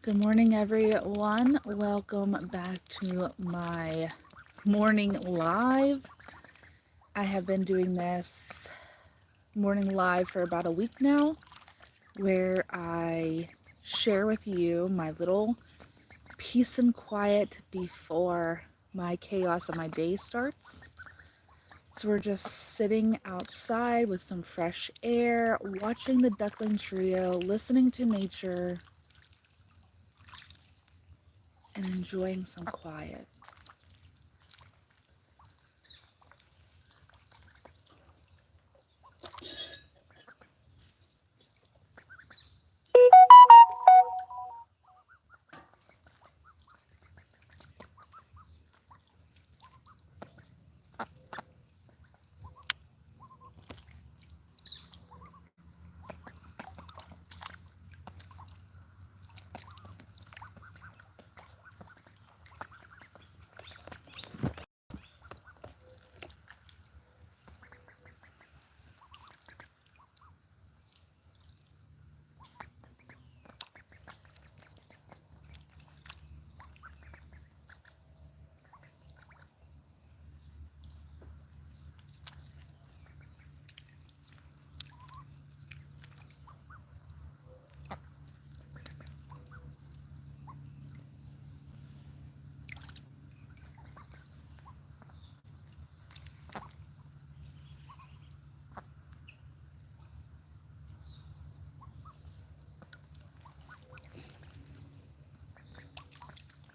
Good morning, everyone. Welcome back to my morning live. I have been doing this morning live for about a week now, where I share with you my little peace and quiet before my chaos of my day starts. So we're just sitting outside with some fresh air, watching the duckling trio, listening to nature, and enjoying some quiet.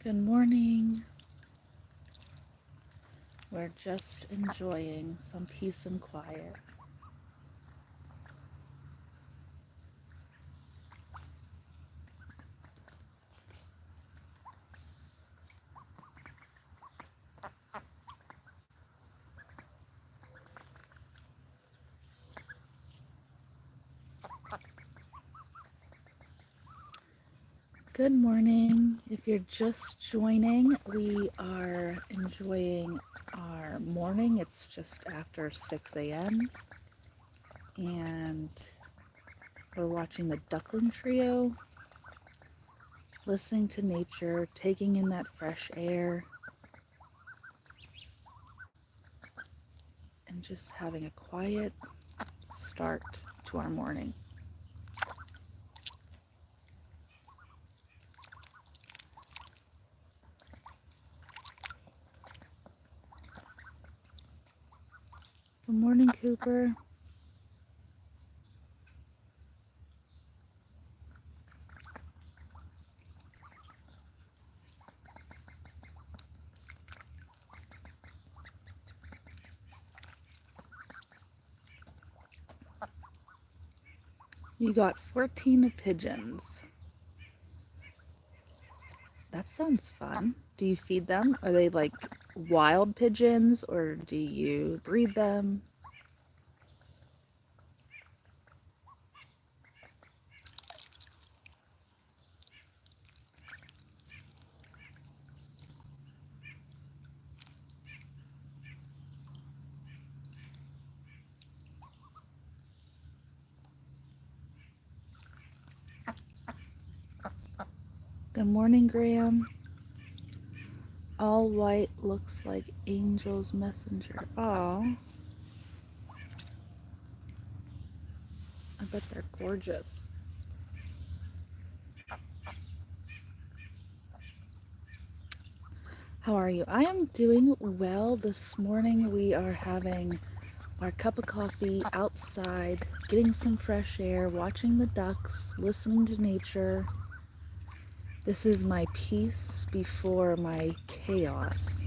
Good morning. We're just enjoying some peace and quiet. Good morning. If you're just joining, we are enjoying our morning. It's just after 6 a.m. and we're watching the duckling trio, listening to nature, taking in that fresh air, and just having a quiet start to our morning. Good morning, Cooper. You got 14 pigeons. That sounds fun. Do you feed them? Are they like wild pigeons or do you breed them? Good morning, Graham. All white looks like Angel's messenger. Oh, I bet they're gorgeous. How are you? I am doing well. This morning we are having our cup of coffee outside, getting some fresh air, watching the ducks, listening to nature. This is my peace before my chaos.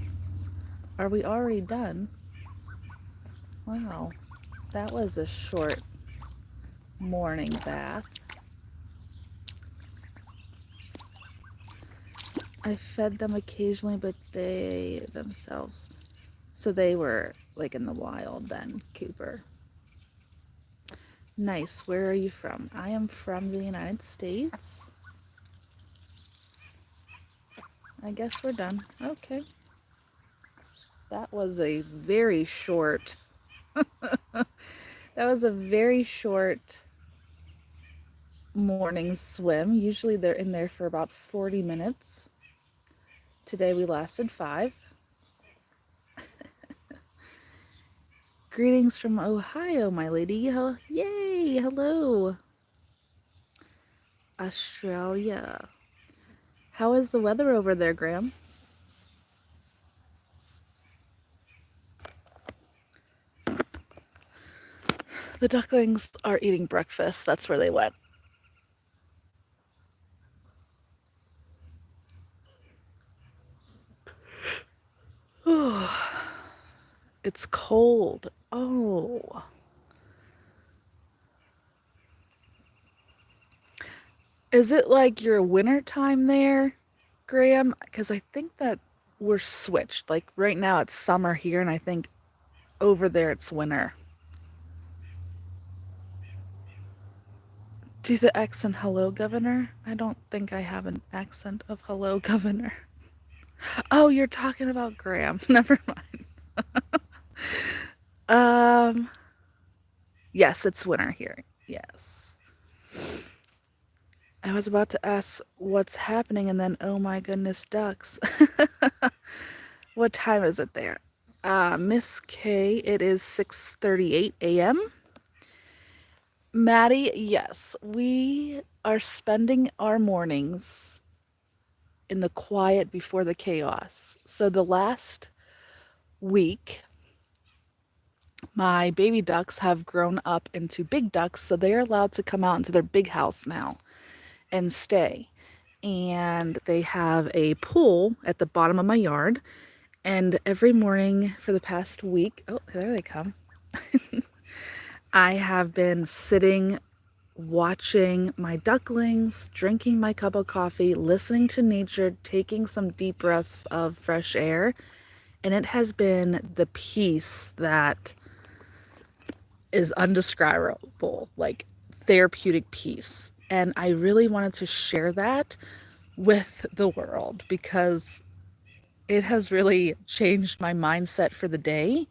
Are we already done? Wow, that was a short morning bath. I fed them occasionally, but they themselves. So they were like in the wild then, Cooper. Nice. Where are you from? I am from the United States. I guess we're done. Okay. That was a very short, that was a very short morning swim. Usually they're in there for about 40 minutes. Today we lasted 5. Greetings from Ohio, my lady. Yay! Hello. Australia. How is the weather over there, Graham? The ducklings are eating breakfast. That's where they went. It's cold. Oh. Is it like your winter time there, Graham? Because I think that we're switched. Like right now it's summer here, and I think over there it's winter. Do the accent hello, governor? I don't think I have an accent of hello, governor. Oh, you're talking about Graham. Never mind. Um, yes, it's winter here. Yes. I was about to ask what's happening, and then, oh my goodness, ducks. What time is it there? Miss K, it is 6:38 a.m. Maddie, yes, we are spending our mornings in the quiet before the chaos. So the last week, my baby ducks have grown up into big ducks, so they're allowed to come out into their big house now and stay. And they have a pool at the bottom of my yard. And every morning for the past week, oh, there they come. I have been sitting, watching my ducklings, drinking my cup of coffee, listening to nature, taking some deep breaths of fresh air. And it has been the peace that is undescribable, like therapeutic peace. And I really wanted to share that with the world because it has really changed my mindset for the day.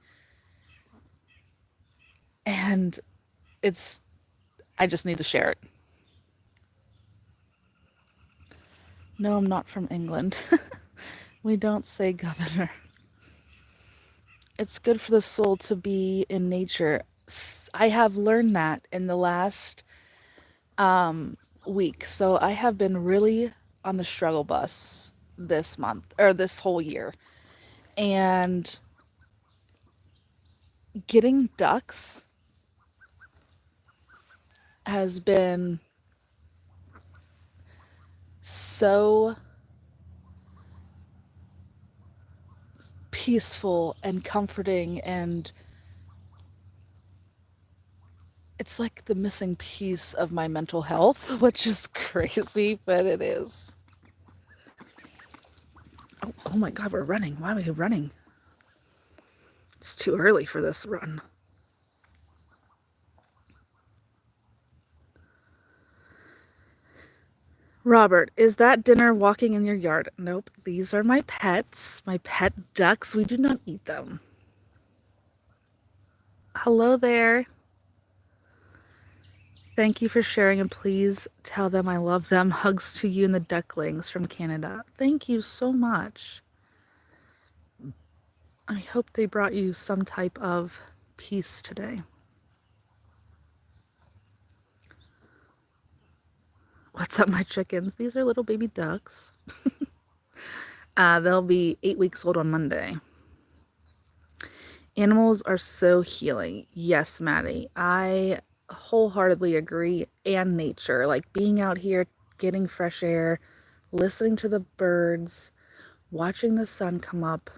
And I just need to share it. No, I'm not from England. We don't say governor. It's good for the soul to be in nature. I have learned that in the last week. So I have been really on the struggle bus this month or this whole year. And getting ducks has been so peaceful and comforting, and it's like the missing piece of my mental health, which is crazy, but it is. Oh my God, we're running. Why are we running? It's too early for this run. Robert, is that dinner walking in your yard? Nope, these are my pets, my pet ducks. We do not eat them. Hello there. Thank you for sharing, and please tell them I love them. Hugs to you and the ducklings from Canada. Thank you so much. I hope they brought you some type of peace today. What's up, my chickens? These are little baby ducks. They'll be 8 weeks old on Monday. Animals are so healing. Yes, Maddie. I wholeheartedly agree. And nature, like being out here, getting fresh air, listening to the birds, watching the sun come up.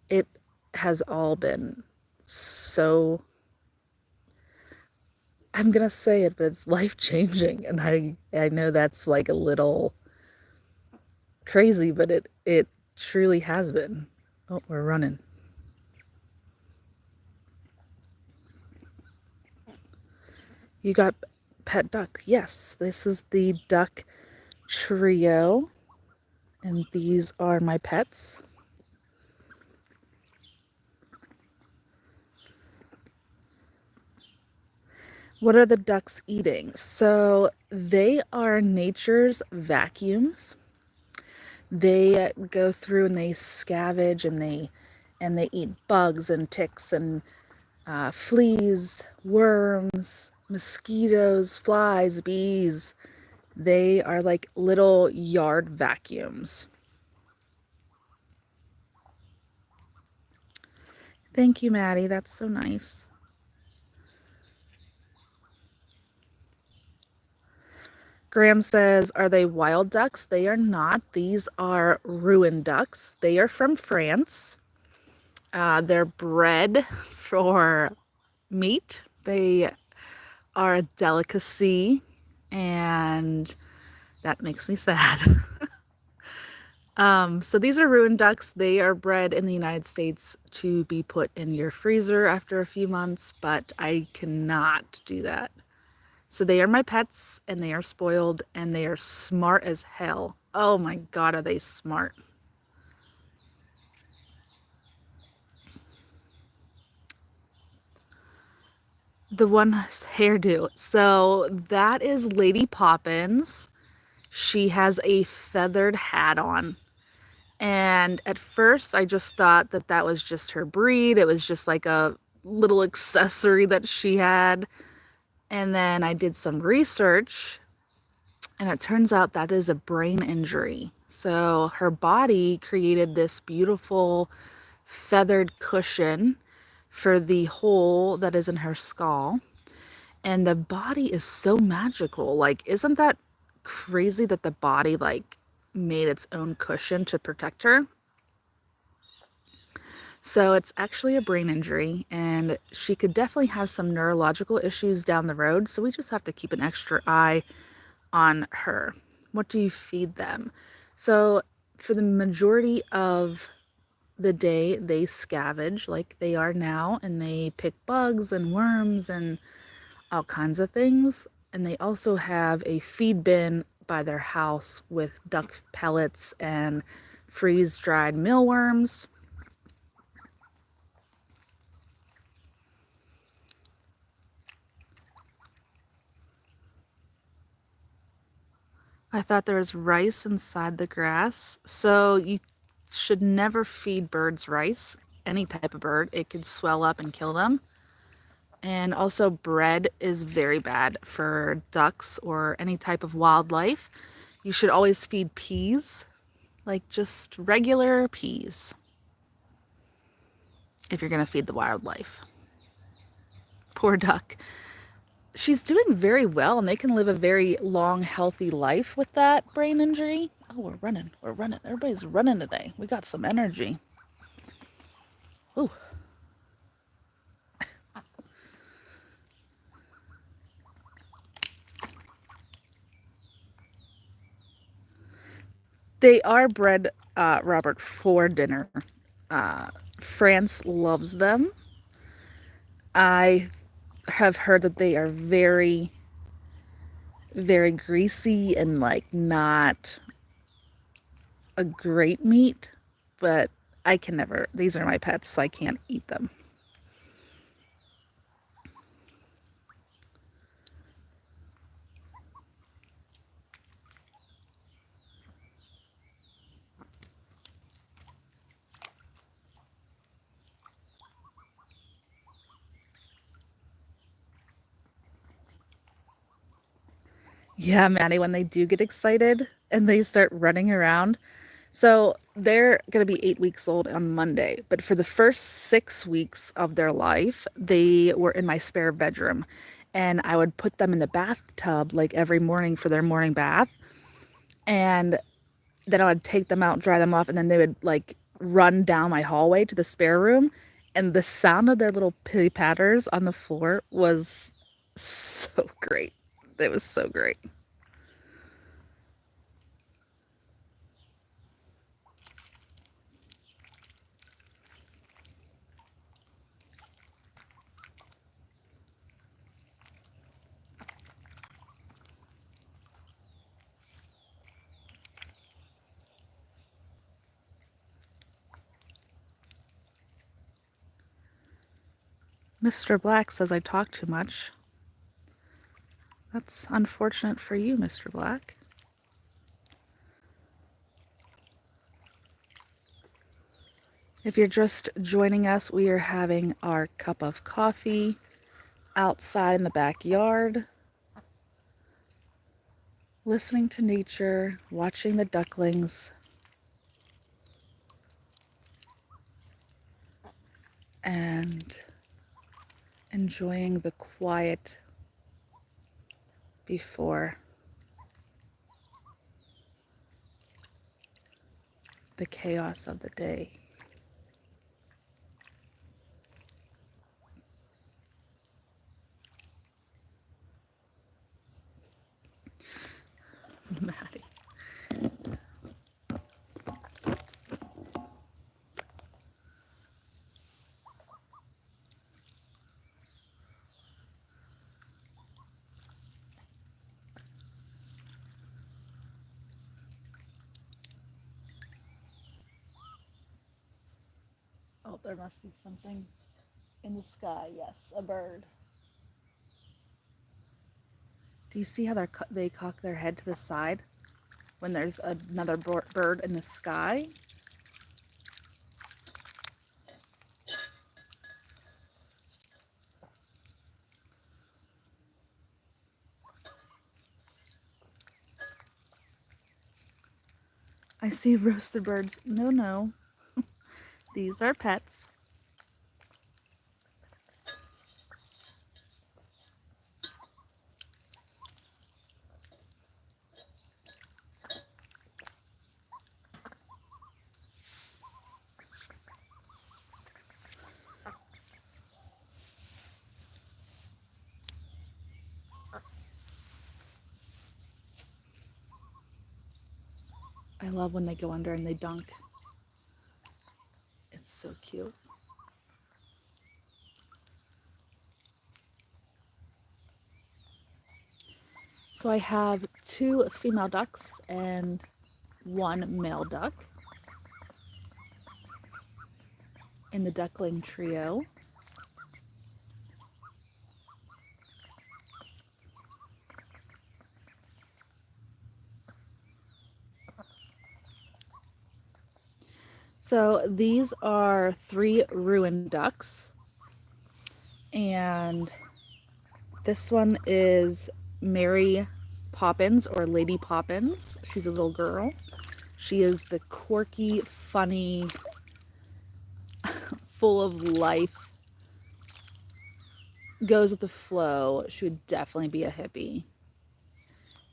It has all been so, I'm gonna say it, but it's life-changing. And I know that's like a little crazy, but it truly has been. Oh, we're running. You got pet duck. Yes, this is the duck trio, and these are my pets. What are the ducks eating? So they are nature's vacuums. They go through and they scavenge and they eat bugs and ticks and fleas, worms, mosquitoes, flies, bees. They are like little yard vacuums. Thank you, Maddie. That's so nice. Graham says, are they wild ducks? They are not. These are ruined ducks. They are from France. They're bred for meat. They are a delicacy, and that makes me sad. So these are ruined ducks. They are bred in the United States to be put in your freezer after a few months, but I cannot do that. So they are my pets, and they are spoiled, and they are smart as hell. Oh my God, are they smart. The one hairdo. So that is Lady Poppins. She has a feathered hat on. And at first, I just thought that that was just her breed. It was just like a little accessory that she had. And then I did some research, and it turns out that is a brain injury. So her body created this beautiful feathered cushion for the hole that is in her skull. And the body is so magical. Like, isn't that crazy that the body like made its own cushion to protect her? So it's actually a brain injury, and she could definitely have some neurological issues down the road. So we just have to keep an extra eye on her. What do you feed them? So for the majority of the day, they scavenge like they are now, and they pick bugs and worms and all kinds of things. And they also have a feed bin by their house with duck pellets and freeze-dried mealworms. I thought there was rice inside the grass. So you should never feed birds rice, any type of bird. It could swell up and kill them. And also, bread is very bad for ducks or any type of wildlife. You should always feed peas, like just regular peas, if you're going to feed the wildlife. Poor duck. She's doing very well, and they can live a very long, healthy life with that brain injury. Oh, we're running. We're running. Everybody's running today. We got some energy. Ooh. They are bred, Robert, for dinner. Uh, France loves them. I have heard that they are very, very greasy and like not a great meat, but I can never, these are my pets, so I can't eat them. Yeah, Maddie, when they do get excited and they start running around. So they're going to be 8 weeks old on Monday, but for the first 6 weeks of their life, they were in my spare bedroom. And I would put them in the bathtub like every morning for their morning bath. And then I would take them out, dry them off, and then they would like run down my hallway to the spare room. And the sound of their little pitty patters on the floor was so great. It was so great. Mr. Black says I talk too much. That's unfortunate for you, Mr. Black. If you're just joining us, we are having our cup of coffee outside in the backyard, listening to nature, watching the ducklings, and enjoying the quiet before the chaos of the day. Maddie. Oh, there must be something in the sky. Yes, a bird. Do you see how they cock their head to the side when there's another bird in the sky? I see roasted birds. No, no. These are pets. I love when they go under and they dunk. It's so cute. So I have 2 female ducks and 1 male duck in the duckling trio. So these are 3 ruined ducks, and this one is Mary Poppins, or Lady Poppins. She's a little girl. She is the quirky, funny, full of life, goes with the flow. She would definitely be a hippie.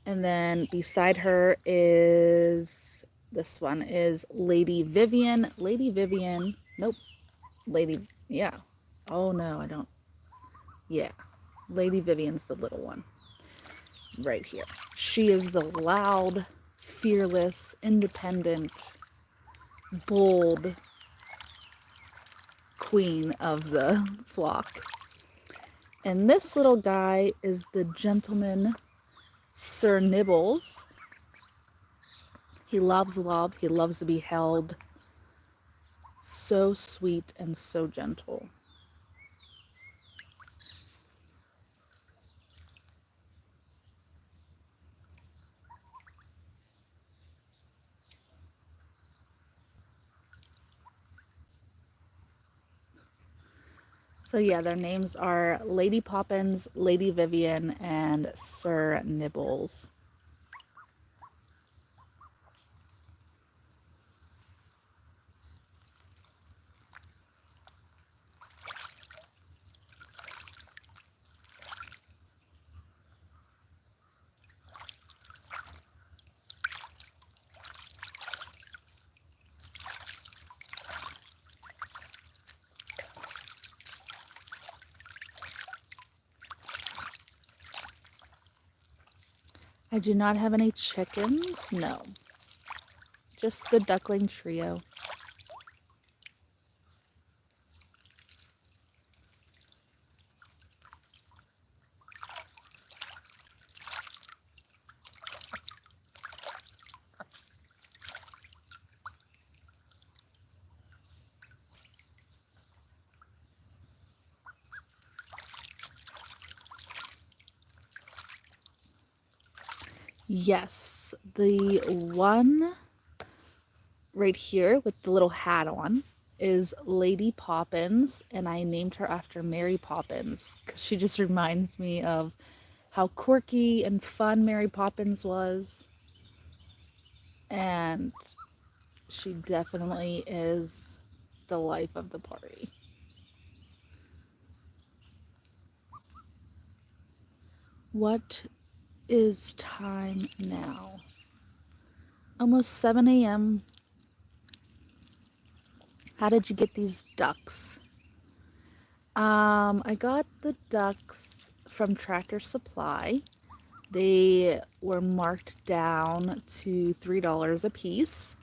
And then beside her is, this one is Lady Vivian. Lady Vivian, nope. Lady, yeah. Oh no, I don't. Yeah. Lady Vivian's the little one. Right here. She is the loud, fearless, independent, bold queen of the flock. And this little guy is the gentleman, Sir Nibbles. He loves love. He loves to be held. So sweet and so gentle. So yeah, their names are Lady Poppins, Lady Vivian, and Sir Nibbles. I do not have any chickens, no. Just the duckling trio. Yes, the one right here with the little hat on is Lady Poppins, and I named her after Mary Poppins because she just reminds me of how quirky and fun Mary Poppins was. And she definitely is the life of the party. What is time now? Almost 7 a.m. How did you get these ducks? I got the ducks from Tractor Supply. They were marked down to $3 a piece.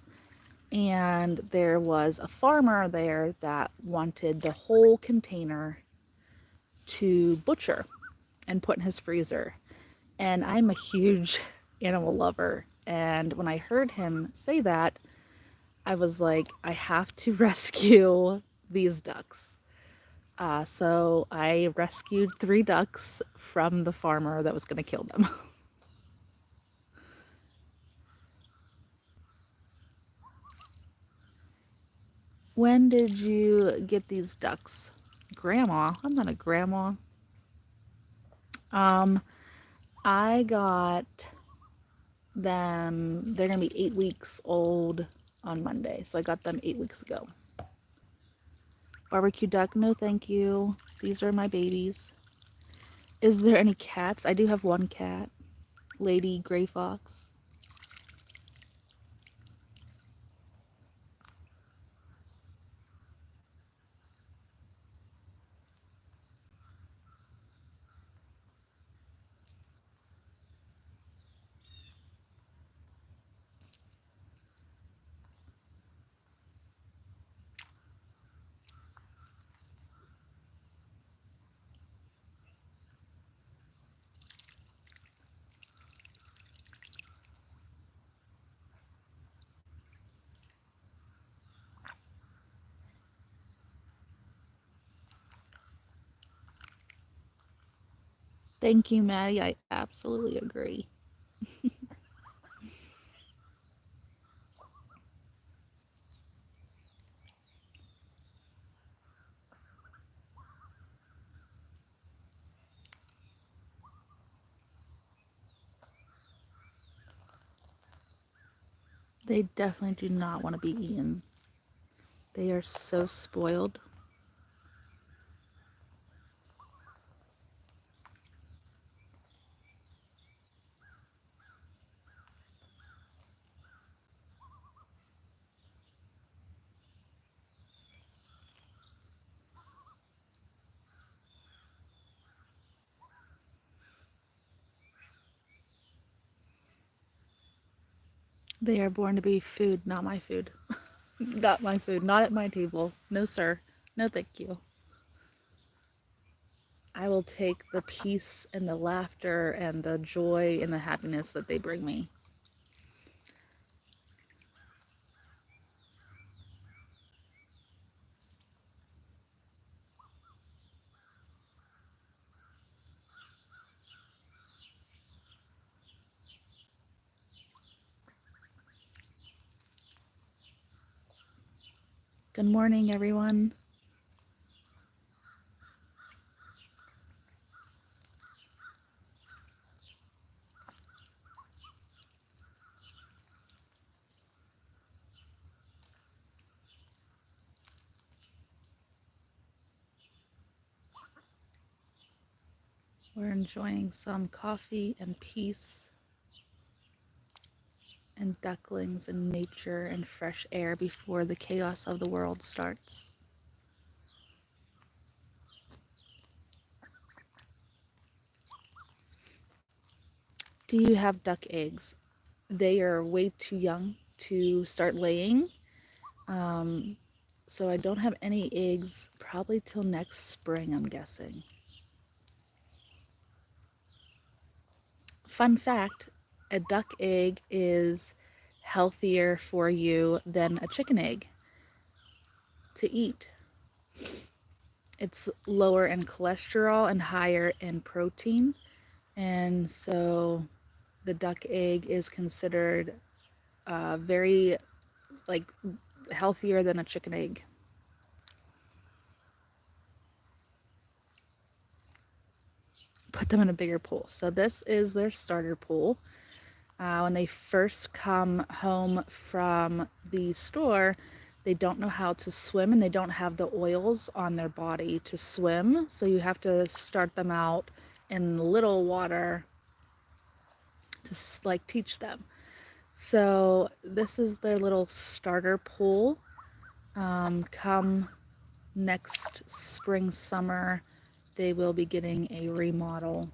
And there was a farmer there that wanted the whole container to butcher and put in his freezer. And I'm a huge animal lover. And when I heard him say that, I was like, I have to rescue these ducks. So I rescued 3 ducks from the farmer that was going to kill them. When did you get these ducks? Grandma? I'm not a grandma. I got them, they're going to be 8 weeks old on Monday. So I got them 8 weeks ago. Barbecue duck, no thank you. These are my babies. Is there any cats? I do have one cat, Lady Gray Fox. Thank you, Maddie. I absolutely agree. They definitely do not want to be eaten. They are so spoiled. They are born to be food, not my food. Not my food, not at my table. No, sir. No, thank you. I will take the peace and the laughter and the joy and the happiness that they bring me. Good morning, everyone. We're enjoying some coffee and peace and ducklings and nature and fresh air before the chaos of the world starts. Do you have duck eggs? They are way too young to start laying. So I don't have any eggs probably till next spring, I'm guessing. Fun fact, a duck egg is healthier for you than a chicken egg to eat. It's lower in cholesterol and higher in protein. And so the duck egg is considered very like healthier than a chicken egg. Put them in a bigger pool. So this is their starter pool. When they first come home from the store, they don't know how to swim and they don't have the oils on their body to swim. So you have to start them out in little water to like teach them. So this is their little starter pool. Come next spring, summer, they will be getting a remodel.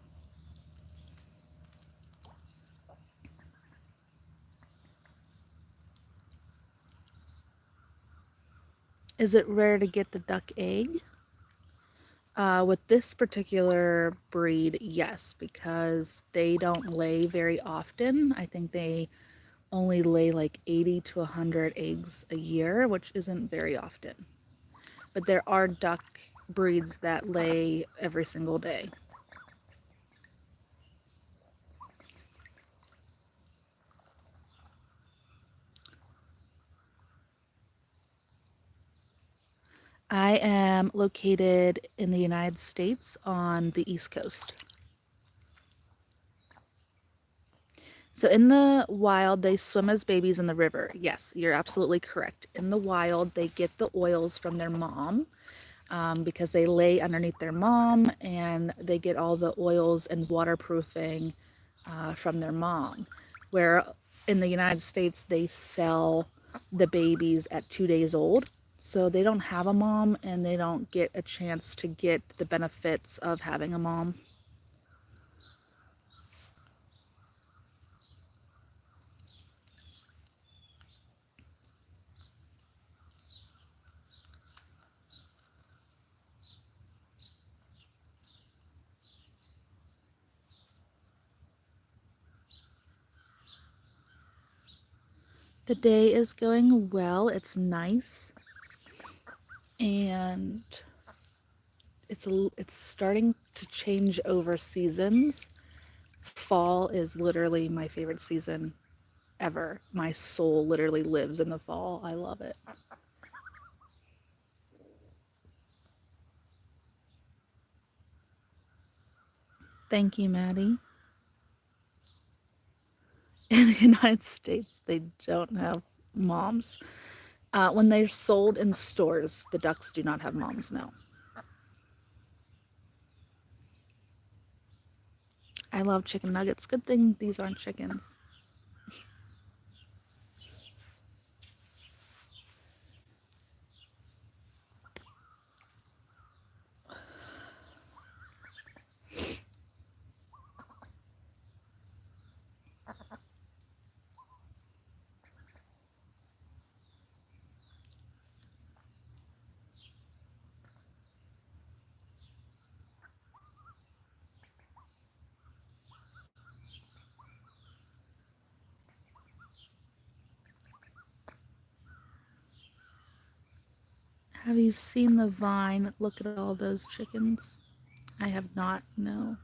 Is it rare to get the duck egg? With this particular breed, yes, because they don't lay very often. I think they only lay like 80 to 100 eggs a year, which isn't very often. But there are duck breeds that lay every single day. I am located in the United States on the East Coast. So in the wild, they swim as babies in the river. Yes, you're absolutely correct. In the wild, they get the oils from their mom because they lay underneath their mom and they get all the oils and waterproofing from their mom. Where in the United States, they sell the babies at 2 days old. So they don't have a mom and they don't get a chance to get the benefits of having a mom. The day is going well. It's nice. And it's starting to change over seasons. Fall is literally my favorite season ever. My soul literally lives in the fall. I love it. Thank you, Maddie. In the United States, they don't have moms. When they're sold in stores, the ducks do not have moms, no. I love chicken nuggets. Good thing these aren't chickens. Have you seen the vine? Look at all those chickens. I have not, no.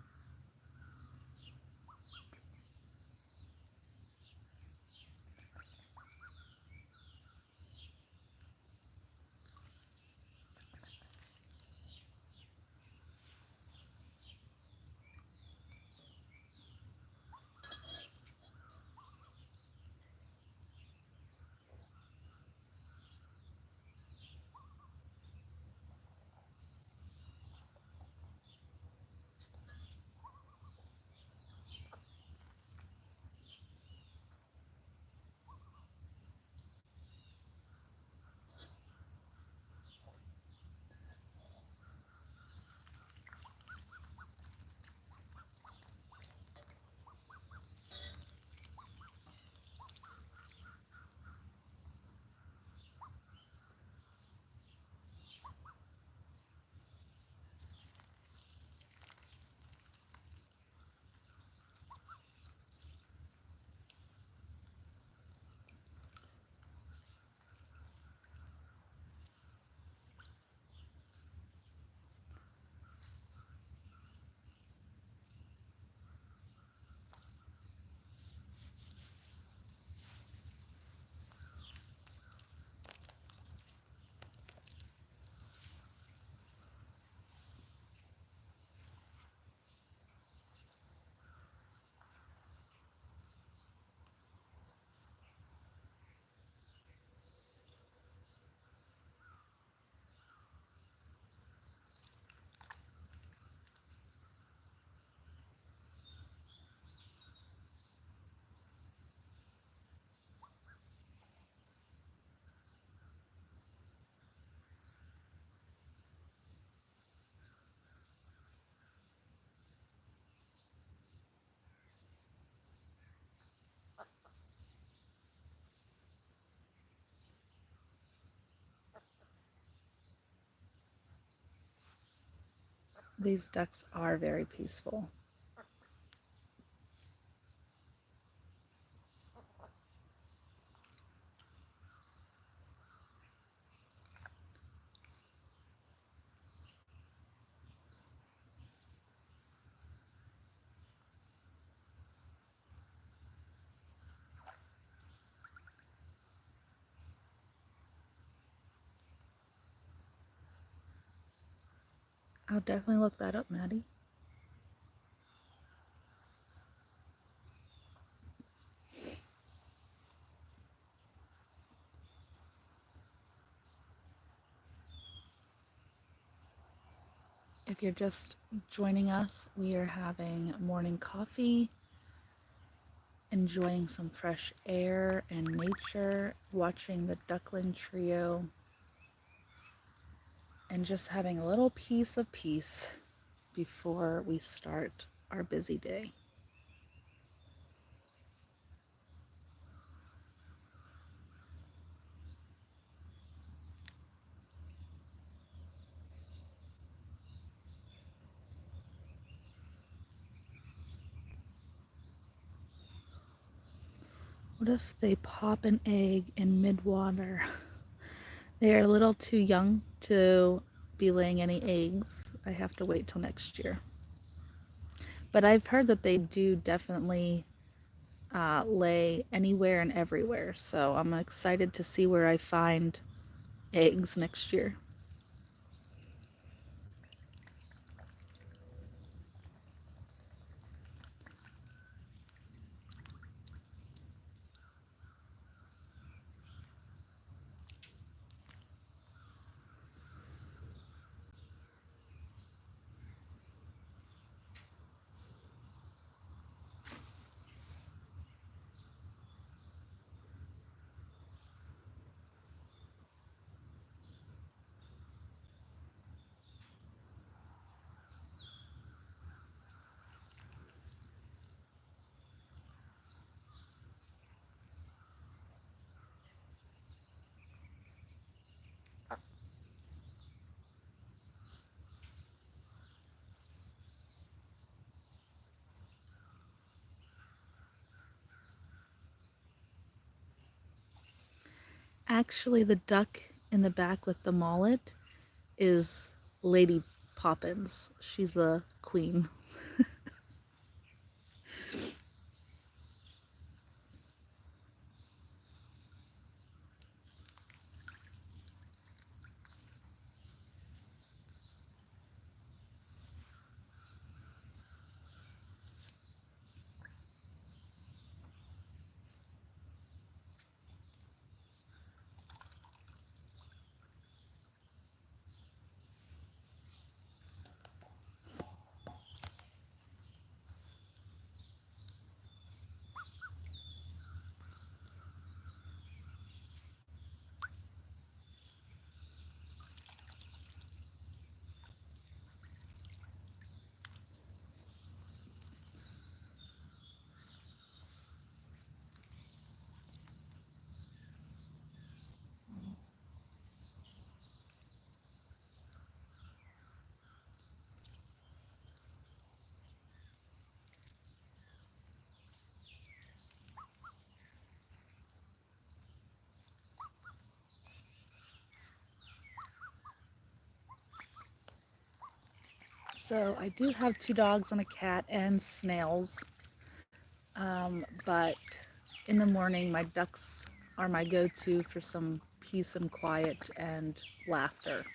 These ducks are very peaceful. I'll definitely look that up, Maddie. If you're just joining us, we are having morning coffee, enjoying some fresh air and nature, watching the duckling trio, and just having a little piece of peace before we start our busy day. What if they pop an egg in mid-water? They are a little too young to be laying any eggs. I have to wait till next year. But I've heard that they do definitely lay anywhere and everywhere. So I'm excited to see where I find eggs next year. Actually, the duck in the back with the mullet is Lady Poppins. She's a queen. So I do have 2 dogs and a cat and snails. But in the morning, my ducks are my go-to for some peace and quiet and laughter.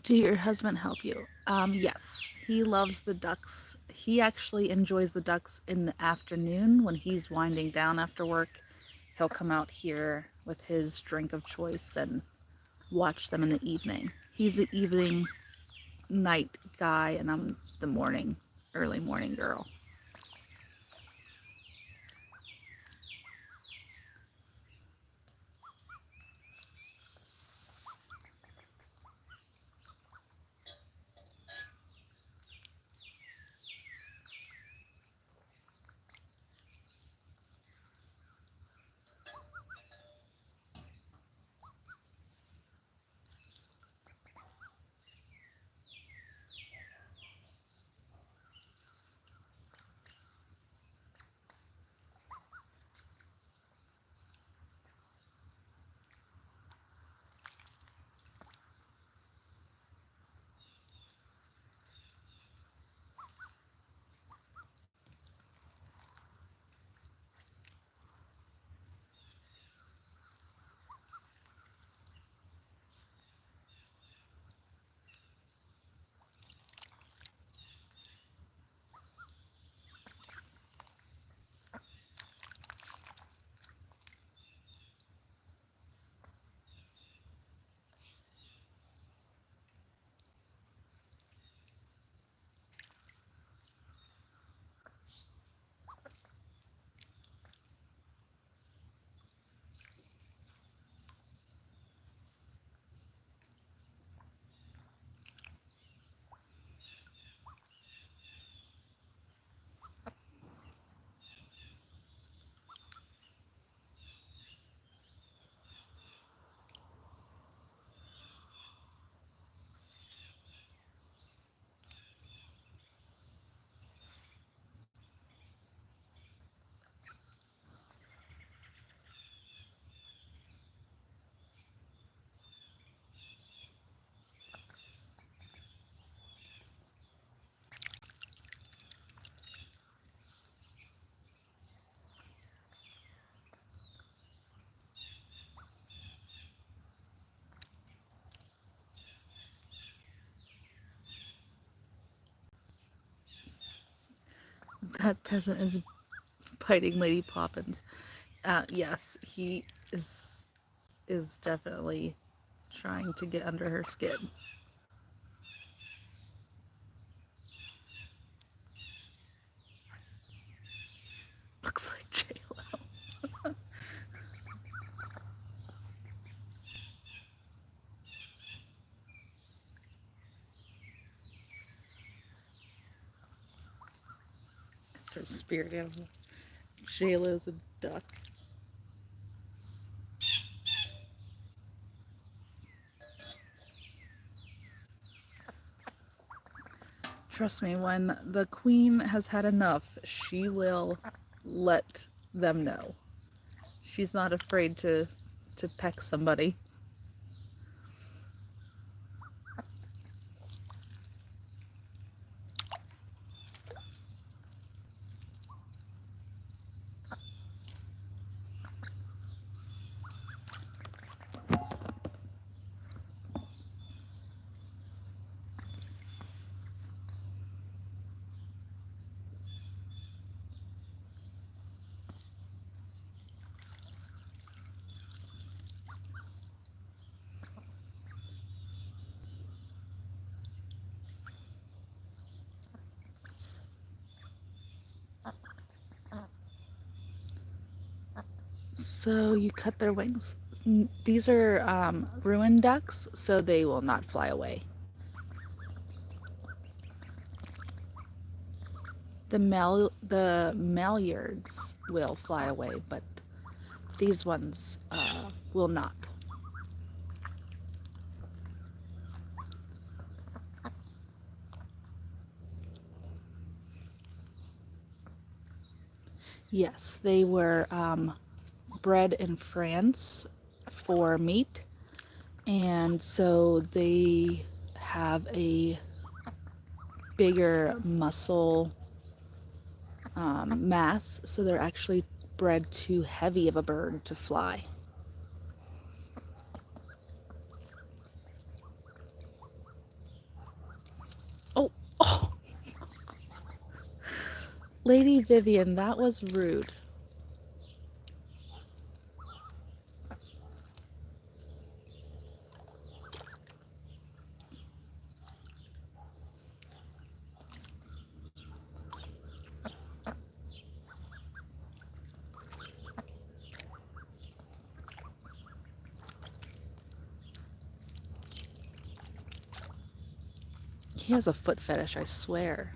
Do your husband help you? Yes, he loves the ducks. He actually enjoys the ducks in the afternoon when he's winding down after work. He'll come out here with his drink of choice and watch them in the evening. He's the evening night guy, and I'm the morning, early morning girl. That peasant is biting Lady Poppins. Yes, he is definitely trying to get under her skin. Looks like J-Lo. It's her spirit animal. J-Lo's a duck. Trust me, when the queen has had enough, she will let them know. She's not afraid to peck somebody. So you cut their wings. These are ruined ducks, so they will not fly away. The Malyards will fly away, but these ones will not. Yes, they were bred in France for meat, and so they have a bigger muscle mass, so they're actually bred too heavy of a bird to fly. Oh, Lady Vivian, that was rude. He has a foot fetish, I swear.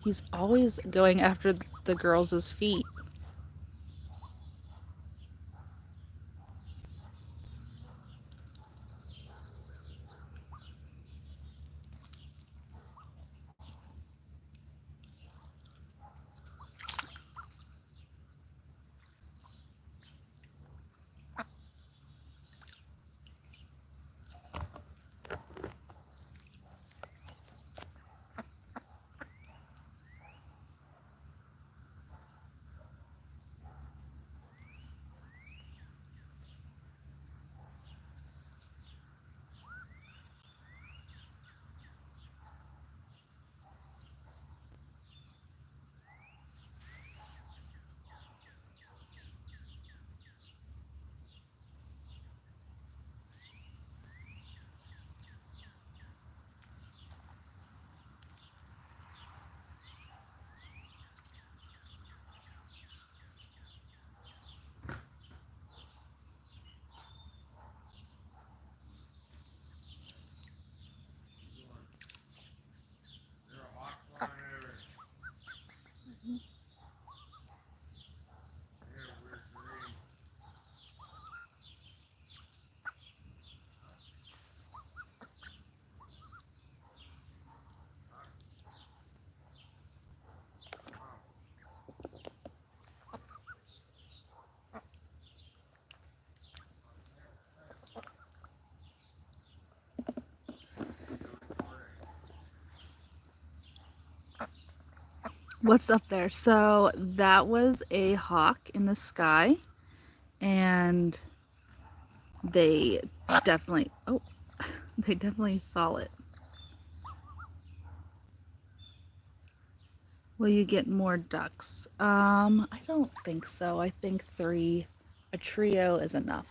He's always going after the girls' feet. What's up there? So that was a hawk in the sky, and they definitely, oh, they definitely saw it. Will you get more ducks? I don't think so. I think 3. A trio is enough.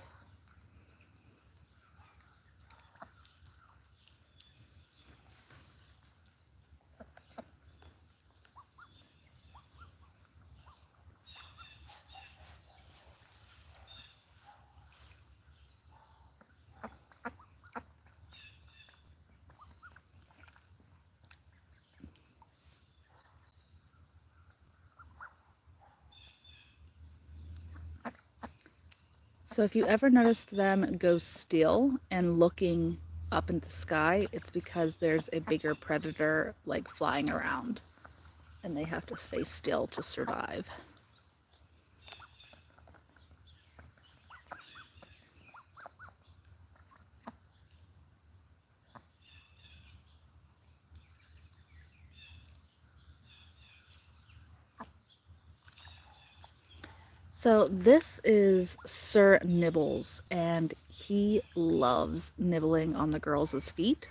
So if you ever noticed them go still and looking up in the sky, it's because there's a bigger predator like flying around, and they have to stay still to survive. So this is Sir Nibbles, and he loves nibbling on the girls' feet.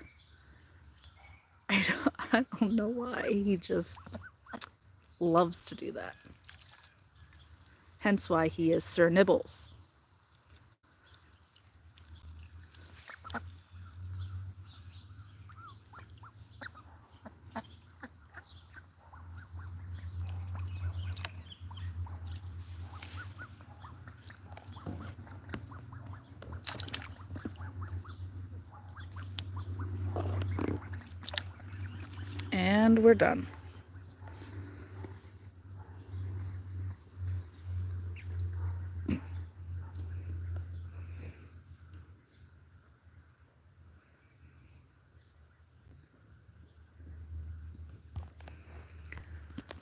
I don't know why, he just loves to do that. Hence why he is Sir Nibbles. And we're done.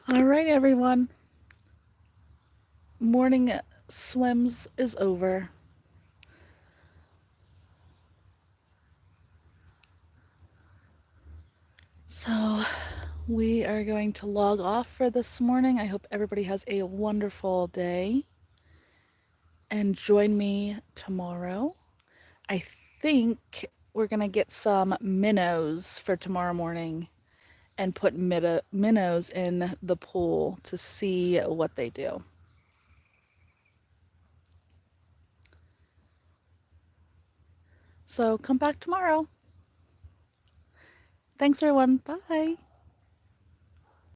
All right, everyone. Morning swims is over. So we are going to log off for this morning. I hope everybody has a wonderful day. And join me tomorrow. I think we're going to get some minnows for tomorrow morning and put minnows in the pool to see what they do. So come back tomorrow. Thanks, everyone. Bye.